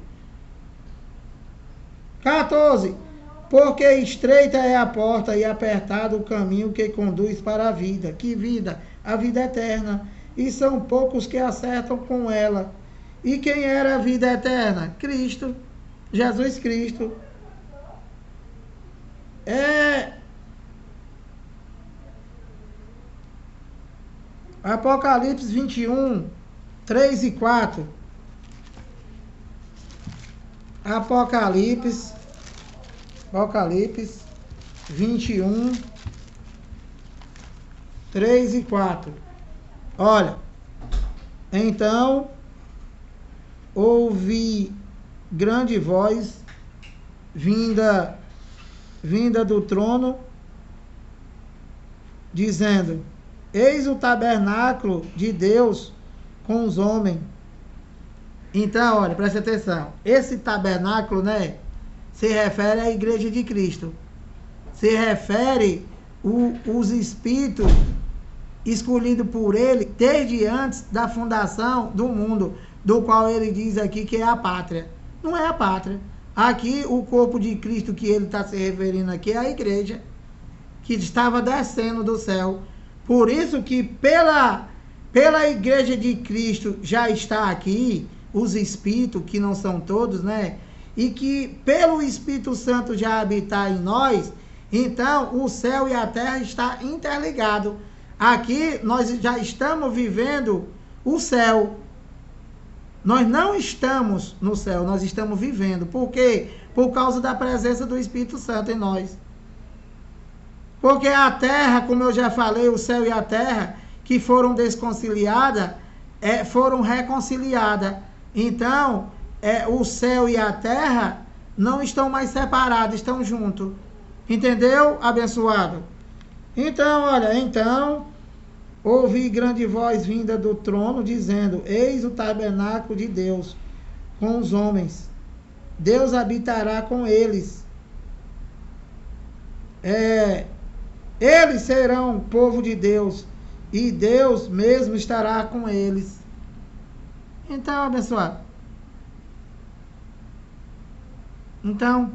14. Porque estreita é a porta e apertado o caminho que conduz para a vida. Que vida? A vida eterna. E são poucos que acertam com ela. E quem era a vida eterna? Cristo. Jesus Cristo. Apocalipse 21, 3 e 4. Apocalipse 21, 3 e 4. Olha, então ouvi grande voz vinda do trono, dizendo: eis o tabernáculo de Deus com os homens. Então, olha, presta atenção. Esse tabernáculo, né, se refere à igreja de Cristo. Se refere os espíritos escolhidos por ele desde antes da fundação do mundo, do qual ele diz aqui que é a pátria. Não é a pátria. Aqui, o corpo de Cristo que ele está se referindo aqui é a igreja que estava descendo do céu. Por isso que pela igreja de Cristo já está aqui os espíritos, que não são todos, né? E que pelo Espírito Santo já habitar em nós, então o céu e a terra está interligado. Aqui nós já estamos vivendo o céu. Nós não estamos no céu, nós estamos vivendo. Por quê? Por causa da presença do Espírito Santo em nós. Porque a terra, como eu já falei, o céu e a terra, que foram desconciliadas, foram reconciliadas. Então, o céu e a terra não estão mais separados, estão juntos. Entendeu, abençoado? Então, olha, ouvi grande voz vinda do trono, dizendo: eis o tabernáculo de Deus com os homens. Deus habitará com eles. Eles serão povo de Deus, e Deus mesmo estará com eles. Então, abençoado. Então,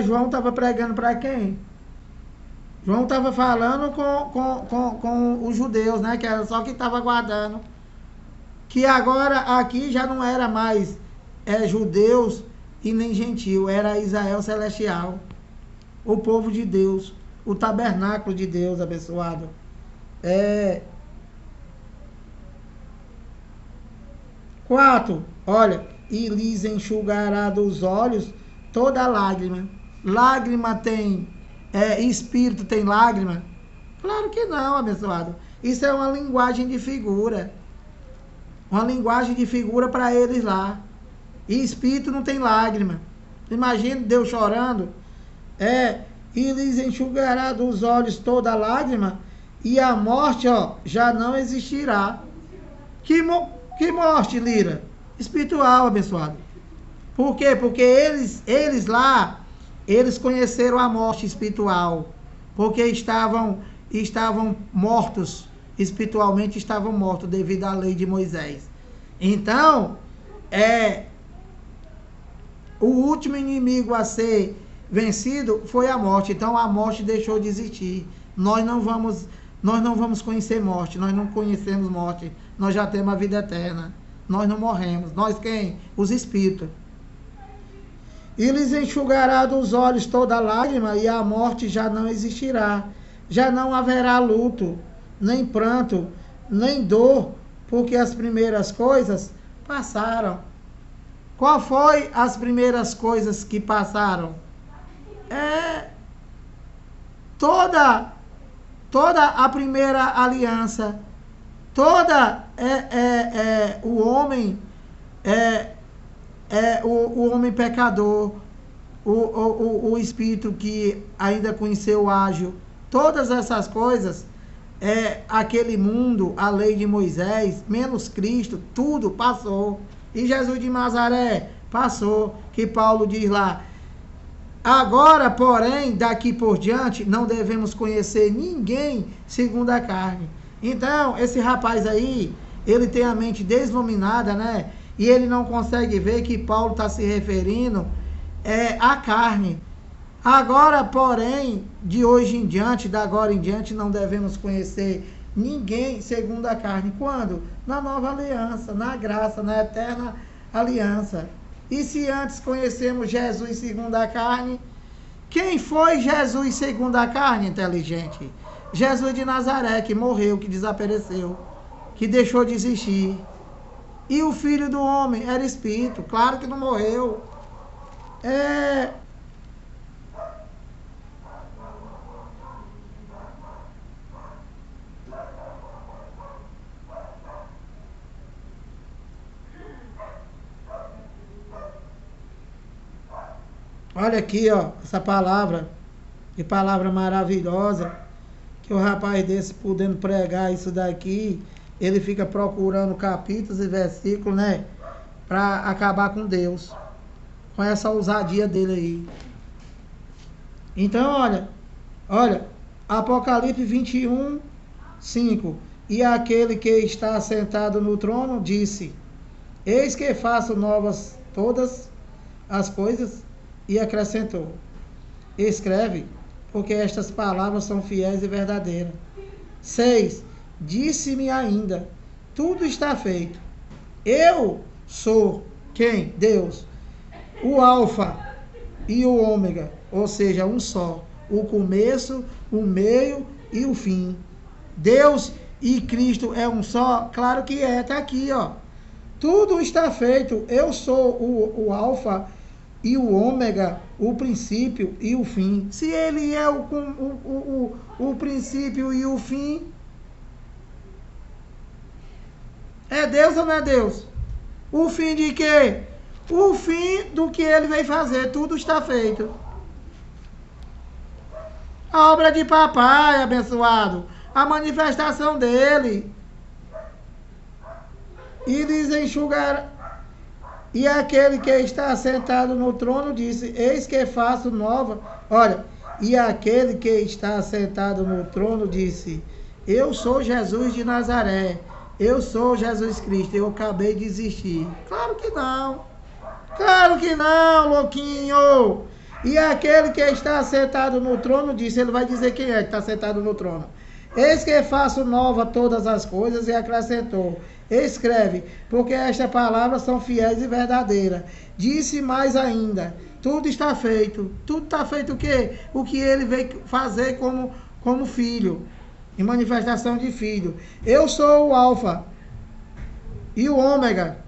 João estava pregando para quem? João estava falando com os judeus, né? Que era só que estava aguardando. Que agora aqui já não era mais judeus e nem gentil, era Israel celestial, o povo de Deus, o tabernáculo de Deus, abençoado. 4, olha, e lhes enxugará dos olhos toda lágrima. Lágrima tem, espírito tem lágrima? Claro que não, abençoado. Isso é uma linguagem de figura. Uma linguagem de figura para eles lá. E espírito não tem lágrima. Imagina Deus chorando. E lhes enxugará dos olhos toda lágrima, e a morte, já não existirá. Que morte, Lira? Espiritual, abençoado. Por quê? Porque eles lá, eles conheceram a morte espiritual. Porque estavam mortos, espiritualmente estavam mortos devido à lei de Moisés. Então, o último inimigo a ser vencido foi a morte. Então a morte deixou de existir. Nós não vamos conhecer morte. Nós não conhecemos morte. Nós já temos a vida eterna. Nós não morremos. Nós quem? Os espíritos. E lhes enxugará dos olhos toda lágrima, e a morte já não existirá. Já não haverá luto, nem pranto, nem dor, porque as primeiras coisas passaram. Qual foi as primeiras coisas que passaram? Toda a primeira aliança, o homem, o homem pecador, o espírito que ainda conheceu o ágil, todas essas coisas, aquele mundo, a lei de Moisés, menos Cristo, tudo passou. E Jesus de Nazaré passou, que Paulo diz lá: agora, porém, daqui por diante, não devemos conhecer ninguém segundo a carne. Então, esse rapaz aí, ele tem a mente desluminada, né? E ele não consegue ver que Paulo está se referindo à carne. Agora, porém, de hoje em diante, da agora em diante, não devemos conhecer ninguém segundo a carne. Quando? Na nova aliança, na graça, na eterna aliança. E se antes conhecemos Jesus segundo a carne, quem foi Jesus segundo a carne, inteligente? Jesus de Nazaré, que morreu, que desapareceu, que deixou de existir. E o Filho do Homem era espírito, claro que não morreu. Olha aqui, essa palavra, que palavra maravilhosa, que o rapaz desse podendo pregar isso daqui, ele fica procurando capítulos e versículos, né, para acabar com Deus, com essa ousadia dele aí. Então, olha, Apocalipse 21, 5, e aquele que está sentado no trono disse: eis que faço novas todas as coisas. E acrescentou: escreve, porque estas palavras são fiéis e verdadeiras. 6. Disse-me ainda: tudo está feito. Eu sou quem? Deus. O Alfa e o Ômega, ou seja, um só. O começo, o meio e o fim. Deus e Cristo é um só? Claro que é, está aqui, Tudo está feito. Eu sou o Alfa, e o ômega, o princípio e o fim. Se ele é o princípio e o fim, é Deus ou não é Deus? O fim de quê? O fim do que ele veio fazer. Tudo está feito. A obra de papai, abençoado. A manifestação dele. E lhes enxugar. E aquele que está sentado no trono disse: eis que faço nova. Olha, e aquele que está sentado no trono disse: eu sou Jesus de Nazaré. Eu sou Jesus Cristo. Eu acabei de existir. Claro que não. Claro que não, louquinho. E aquele que está sentado no trono disse, ele vai dizer quem é que está sentado no trono. Eis que faço nova todas as coisas, e acrescentou: escreve, porque estas palavras são fiéis e verdadeiras. Disse mais ainda: tudo está feito. Tudo está feito o quê? O que ele veio fazer como filho, em manifestação de filho. Eu sou o alfa e o ômega,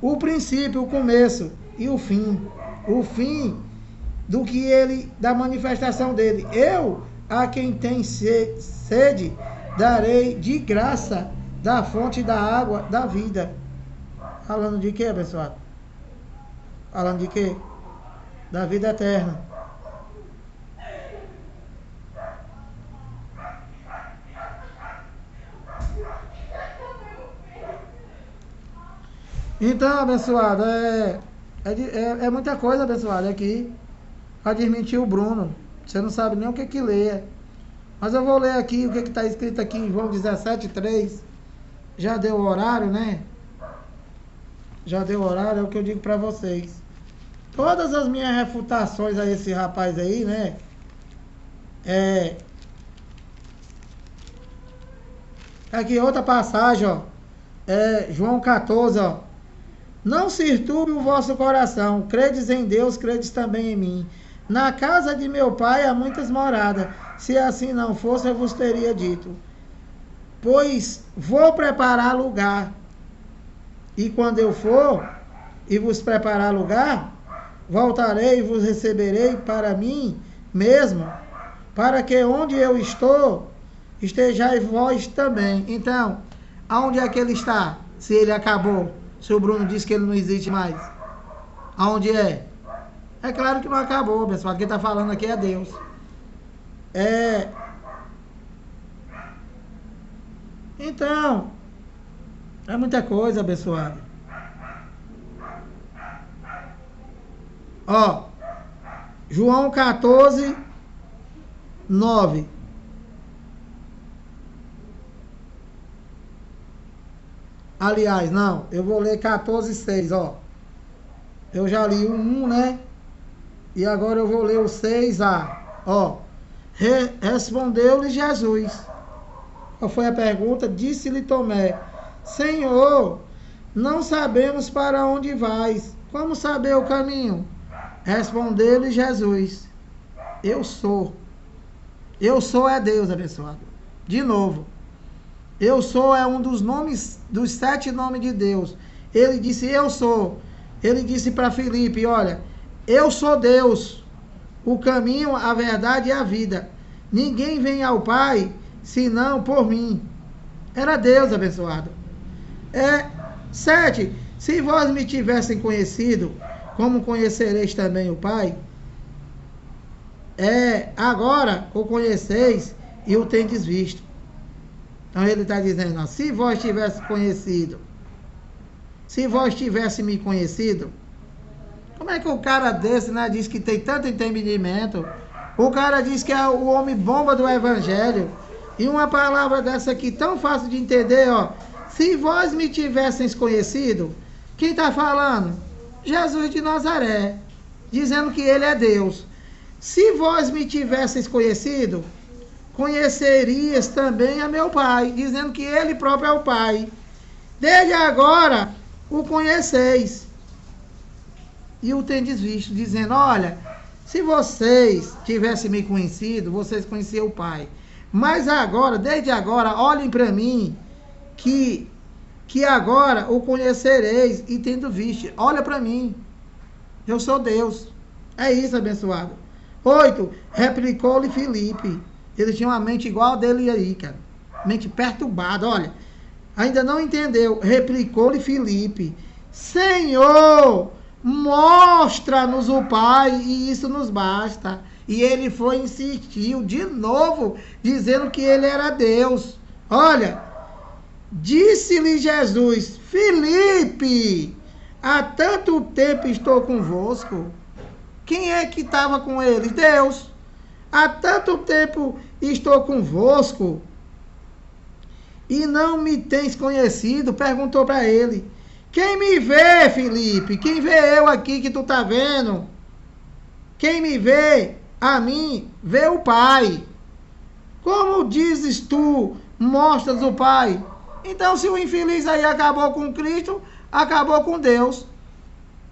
o princípio, o começo e o fim. O fim do que ele, da manifestação dele. Eu, a quem tem sede, darei de graça da fonte da água da vida. Falando de quê, pessoal? Falando de quê? Da vida eterna. Então, abençoado, é muita coisa, abençoado, aqui. Para desmentir o Bruno. Você não sabe nem o que lê. Mas eu vou ler aqui o que está escrito aqui em João 17:3. Já deu o horário, né? Já deu o horário, é o que eu digo para vocês. Todas as minhas refutações a esse rapaz aí, né? Aqui outra passagem, ó. João 14, ó. Não se turbe o vosso coração. Credes em Deus, credes também em mim. Na casa de meu pai há muitas moradas. Se assim não fosse, eu vos teria dito. Pois vou preparar lugar. E quando eu for e vos preparar lugar, voltarei e vos receberei para mim mesmo, para que onde eu estou, estejais vós também. Então, aonde é que ele está? Se ele acabou. Se o Bruno disse que ele não existe mais. Aonde é? É claro que não acabou, pessoal. Quem está falando aqui é Deus. Então, é muita coisa, abençoado. Ó, João 14, 9. Aliás, não, eu vou ler 14, 6, ó. Eu já li o 1, né? E agora eu vou ler o 6a. Ó, respondeu-lhe Jesus. Qual foi a pergunta? Disse-lhe Tomé: Senhor, não sabemos para onde vais. Como saber o caminho? Respondeu-lhe Jesus: Eu sou. Eu sou é Deus, abençoado. De novo. Eu sou é um dos nomes, dos 7 nomes de Deus. Ele disse: eu sou. Ele disse para Filipe: olha, eu sou Deus, o caminho, a verdade e a vida. Ninguém vem ao Pai senão por mim. Era Deus, abençoado. 7. Se vós me tivessem conhecido, como conhecereis também o Pai? Agora o conheceis e o tendes visto. Então ele está dizendo, ó, se vós tivesse conhecido, se vós tivesse me conhecido, como é que o cara desse, né, diz que tem tanto entendimento? O cara diz que é o homem bomba do evangelho. E uma palavra dessa aqui tão fácil de entender, ó. Se vós me tivesseis conhecido, quem está falando? Jesus de Nazaré, dizendo que ele é Deus. Se vós me tivesseis conhecido, conhecerias também a meu Pai, dizendo que ele próprio é o Pai. Desde agora o conheceis e o tendes visto, dizendo, olha, se vocês tivessem me conhecido, vocês conheciam o Pai. Mas agora, desde agora, olhem para mim, que agora o conhecereis e tendo visto. Olha para mim. Eu sou Deus. É isso, abençoado. 8. Replicou-lhe Filipe. Ele tinha uma mente igual a dele aí, cara. Mente perturbada, olha. Ainda não entendeu. Replicou-lhe Filipe. Senhor, mostra-nos o Pai e isso nos basta. E ele foi e insistiu de novo, dizendo que ele era Deus. Olha, disse-lhe Jesus, Filipe, há tanto tempo estou convosco. Quem é que estava com ele? Deus. Há tanto tempo estou convosco e não me tens conhecido? Perguntou para ele. Quem me vê, Filipe? Quem vê eu aqui que tu tá vendo? Quem me vê, a mim, vê o Pai. Como dizes tu, mostras o Pai? Então, se o infeliz aí acabou com Cristo, acabou com Deus.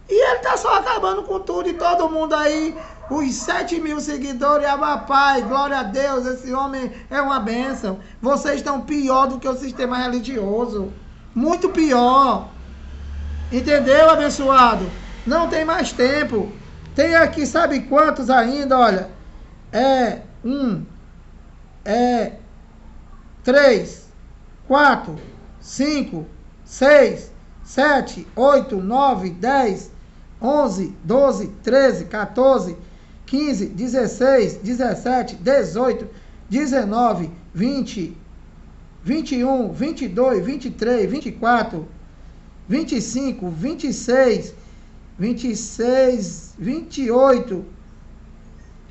E ele está só acabando com tudo e todo mundo aí, os 7.000 seguidores, pai, glória a Deus, esse homem é uma bênção. Vocês estão pior do que o sistema religioso. Muito pior. Entendeu, abençoado? Não tem mais tempo. Tem aqui, sabe quantos ainda, olha? 3, 4, 5, 6, 7, 8, 9, 10, 11, 12, 13, 14, 15, 16, 17, 18, 19, 20, 21, 22, 23, 24, 25, 26, 26, 28.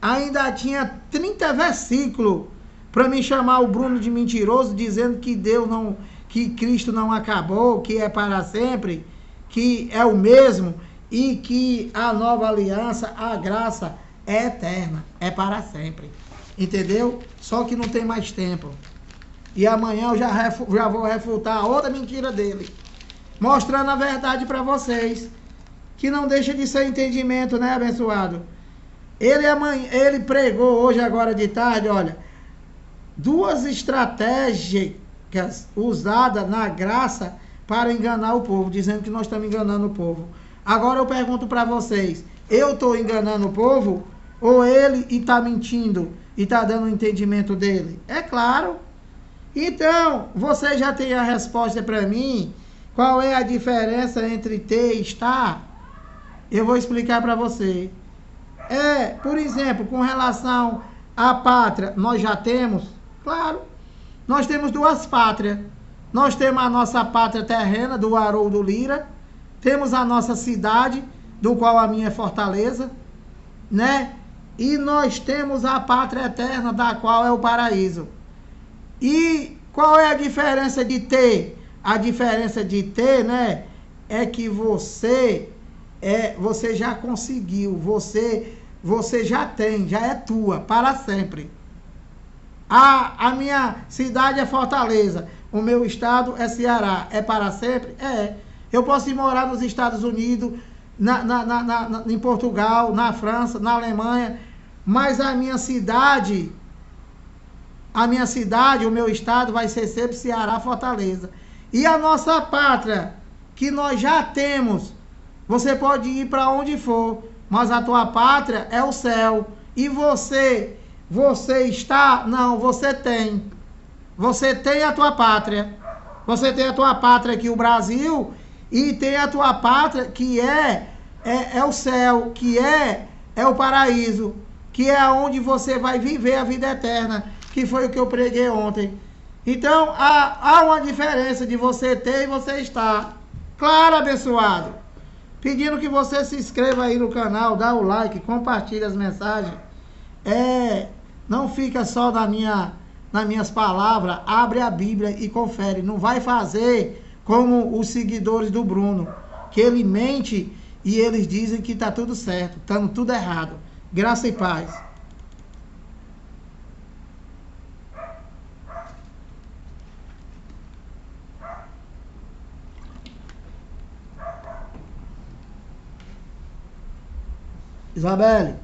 Ainda tinha 30 versículos para me chamar o Bruno de mentiroso, dizendo que Deus não, que Cristo não acabou, que é para sempre, que é o mesmo e que a nova aliança, a graça é eterna, é para sempre. Entendeu? Só que não tem mais tempo. E amanhã eu já vou refutar outra mentira dele, mostrando a verdade para vocês, que não deixa de ser entendimento, né, abençoado? Ele pregou hoje, agora de tarde, olha, 2 estratégias usadas na graça para enganar o povo, dizendo que nós estamos enganando o povo. Agora eu pergunto para vocês, eu estou enganando o povo ou ele está mentindo e está dando o entendimento dele? É claro. Então, você já tem a resposta para mim? Qual é a diferença entre ter e estar? Eu vou explicar para você. Por exemplo, com relação à pátria, nós já temos? Claro. Nós temos 2 pátrias. Nós temos a nossa pátria terrena, do Haroldo Lira. Temos a nossa cidade, do qual a minha é Fortaleza, né? E nós temos a pátria eterna, da qual é o paraíso. E qual é a diferença de ter? A diferença de ter, né, é que você já conseguiu, você já tem, já é tua, para sempre. A minha cidade é Fortaleza, o meu estado é Ceará, é para sempre? É. Eu posso ir morar nos Estados Unidos, em Portugal, na França, na Alemanha, mas a minha cidade, o meu estado vai ser sempre Ceará, Fortaleza. E a nossa pátria, que nós já temos, você pode ir para onde for, mas a tua pátria é o céu. E você está? Não, você tem. Você tem a tua pátria. Você tem a tua pátria aqui, o Brasil, e tem a tua pátria que é o céu, que é o paraíso, que é onde você vai viver a vida eterna, que foi o que eu preguei ontem. Então, há uma diferença de você ter e você estar. Claro, abençoado. Pedindo que você se inscreva aí no canal, dá o like, compartilhe as mensagens. Não fica só nas minhas palavras, abre a Bíblia e confere. Não vai fazer como os seguidores do Bruno, que ele mente e eles dizem que está tudo certo, estando tudo errado. Graça e paz. Isabelle?